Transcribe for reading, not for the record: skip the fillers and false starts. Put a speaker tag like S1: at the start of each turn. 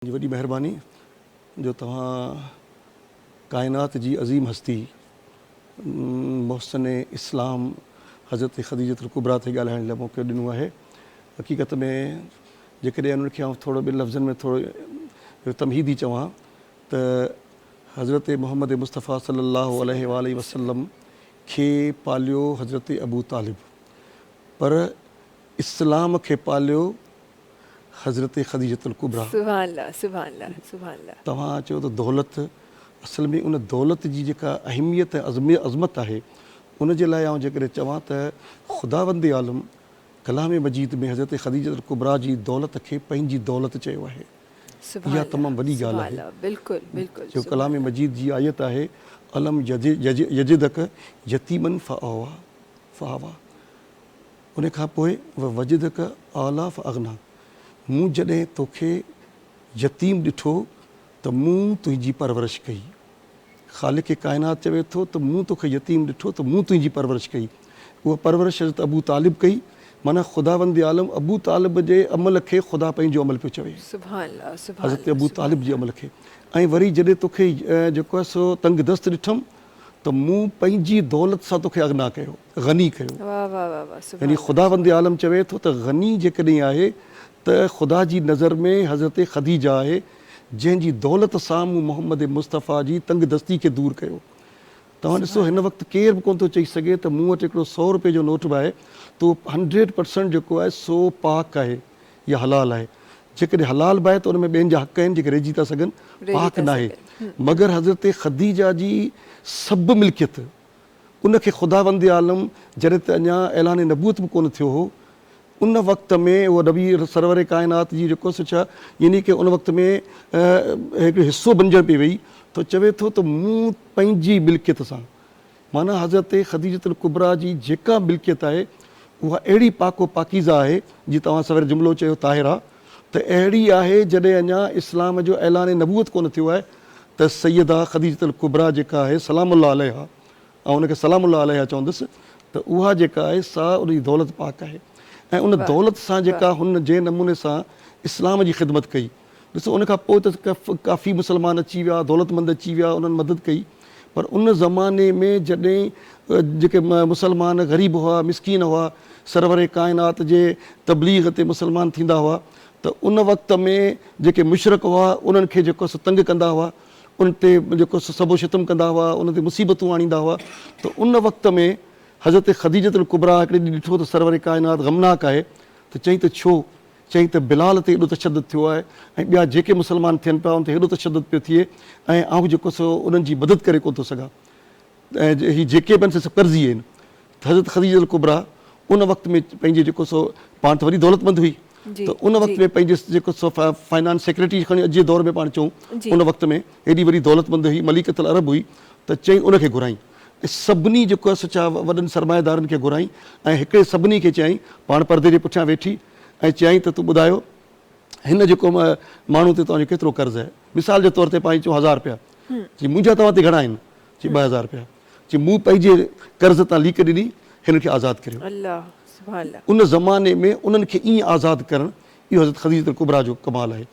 S1: जी वॾी महिरबानी जो तव्हां काइनात जी अज़ीम हस्ती मोहसिन इस्लाम हज़रत ख़दीजतुल कुबरा ते ॻाल्हाइण लाइ मौक़ो ॾिनो आहे। हक़ीक़त में जेकॾहिं उन्हनि खे थोरो ॿिनि लफ़्ज़नि में थोरो तमहीदी चवां त हज़रत मोहम्मद मुस्तफ़ा सल्लल्लाहु अलैहि वसल्लम खे पालियो हज़रत अबू तालिब, पर इस्लाम खे पालियो हज़रत ख़दीजतुल कुबरा।
S2: सुभान अल्लाह, सुभान अल्लाह, सुभान अल्लाह।
S1: तव्हां चयो त दौलत, असल में उन दौलत जी जेका अहमियत ऐं अज़मत आहे उन जे लाइ आउं जेकॾहिं चवां त ख़ुदावंद आलम कलाम मजीद में हज़रत ख़दीजतुल कुबरा जी दौलत खे पंहिंजी दौलत चयो आहे। इहा तमामु वॾी ॻाल्हि आहे।
S2: बिल्कुलु बिल्कुलु
S1: जो कलाम मजीद जी आयत आहे, अलम यजिदक यतीमन फ़आवा, उन खां पोइ वजिदक आला फ़अगना, मूं जॾहिं तोखे यतीम ॾिठो त मूं तुंहिंजी परवरिश कई। ख़ालिक़ काइनात चवे थो त मूं तोखे यतीम ॾिठो त मूं तुंहिंजी परवरिश कई। उहा परवरिश हज़रत अबू तालिब कई, माना ख़ुदावंद आलम अबू तालिब जे अमल खे ख़ुदा पंहिंजो अमल पियो चवे, हज़रत अबू तालिब जे अमल खे। ऐं वरी जॾहिं तोखे जेको आहे सो तंग दस्त ॾिठमि त मूं पंहिंजी दौलत सां तोखे अगना कयो, गनी कयो। यानी ख़ुदावंद आलम चवे थो त गनी जेकॾहिं आहे त ख़ुदा जी नज़र में हज़रत ख़दीजा आहे, जंहिंजी दौलत सां मूं मोहम्मद मुस्तफ़ा जी तंग दस्ती खे दूरि कयो। तव्हां ॾिसो हिन वक़्तु केर बि कोन थो चई सघे त मूं वटि हिकिड़ो 100 रुपए जो नोट बि आहे त 100% जेको आहे सो पाक आहे या हलाल आहे। जेकॾहिं हलाल बि आहे त उन में ॿियनि जा हक़ आहिनि जेके रहिजी था सघनि, पाक न आहे। मगर हज़रत ख़दीजा जी सभु मिल्कियत उनखे ख़ुदावंद आलम जॾहिं त अञा ऐलान नबूअत बि कोन थियो हो, उन वक़्त में उहो नबी सरवर काइनात जी जेको सो छा यानी की उन वक़्त में हिकिड़ो हिसो बणिजण पई वई, त चवे थो त मूं पंहिंजी मिल्कियत सां, माना हज़रत ख़दीजतुल कुबरा जी जेका मिल्कियत आहे उहा अहिड़ी पाको पाकीज़ा आहे, जीअं तव्हां सवेर जुमिलो चयो ताहिरा, त अहिड़ी आहे जॾहिं अञा इस्लाम जो ऐलान नबूअत कोन थियो आहे त सैयदा ख़दीजतुल कुबरा जेका आहे सलामुल्लाह अलैहा, ऐं उनखे सलामुल्लाह अलैहा चवंदुसि, त उहा जेका आहे सा उनजी दौलत पाक आहे। ऐं उन दौलत सां जेका हुन जंहिं नमूने सां इस्लाम जी ख़िदमत कई, ॾिसो उनखां पोइ त काफ़ी मुस्लमान अची विया, दौलतमंद अची विया, उन्हनि मदद कई, पर उन ज़माने में जॾहिं जेके मुस्लमान ग़रीब हुआ, मिसकीन हुआ, सरवर काइनात जे तबलीग ते मुस्लमान थींदा हुआ, त उन वक़्त में जेके मुशरिक हुआ उन्हनि खे जेको सो तंग कंदा हुआ, उन ते जेको सबो शितम कंदा हुआ, उन ते मुसीबतूं आणींदा हुआ, त उन वक़्त में हज़रत ख़दीजतुल कुबरा हिकिड़े ॾींहुं ॾिठो त सरवर काइनात ग़मनाक आहे, त चई त छो? चई त बिलाल ते हेॾो तशदुद थियो आहे ऐं ॿिया जेके मुस्लमान थियनि पिया उन ते हेॾो तशदुद पियो थिए ऐं आउं जेको सो उन्हनि जी मदद करे कोन थो सघां। ऐं हीअ जेके बि आहिनि सभु कर्ज़ी आहिनि। त हज़रत ख़दीजतुल कुबरा उन वक़्त में पंहिंजे जेको सो पाण त वरी दौलतमंद हुई, त उन वक़्त में पंहिंजे जेको सो फाइनेंस सेक्रेटरी खणी अॼु जे दौर में पाण चऊं, उन वक़्त में हेॾी वॾी दौलतमंद हुई, मलिकतुल अरब हुई, त चई उनखे घुराई ऐं सभिनी जेको आहे सो छा वॾनि सरमाएदारनि खे घुराई ऐं हिकिड़े सभिनी खे चयईं, पाण परदे जे पुठियां वेठी ऐं चयईं त तूं ॿुधायो हिन जेको माण्हू ते तव्हांजो केतिरो कर्ज़ु आहे। मिसाल जे तौर ते पाण चऊं 1000 रुपया, चई मुंहिंजा तव्हां ते घणा आहिनि? चई 2000 रुपया। चई मूं पंहिंजे कर्ज़ तां लीक ॾिनी, हिन खे आज़ादु करियो। उन ज़माने में उन्हनि खे ईअं आज़ादु करणु, इहो हज़रत ख़दीजतुल कुबरा जो कमाल आहे।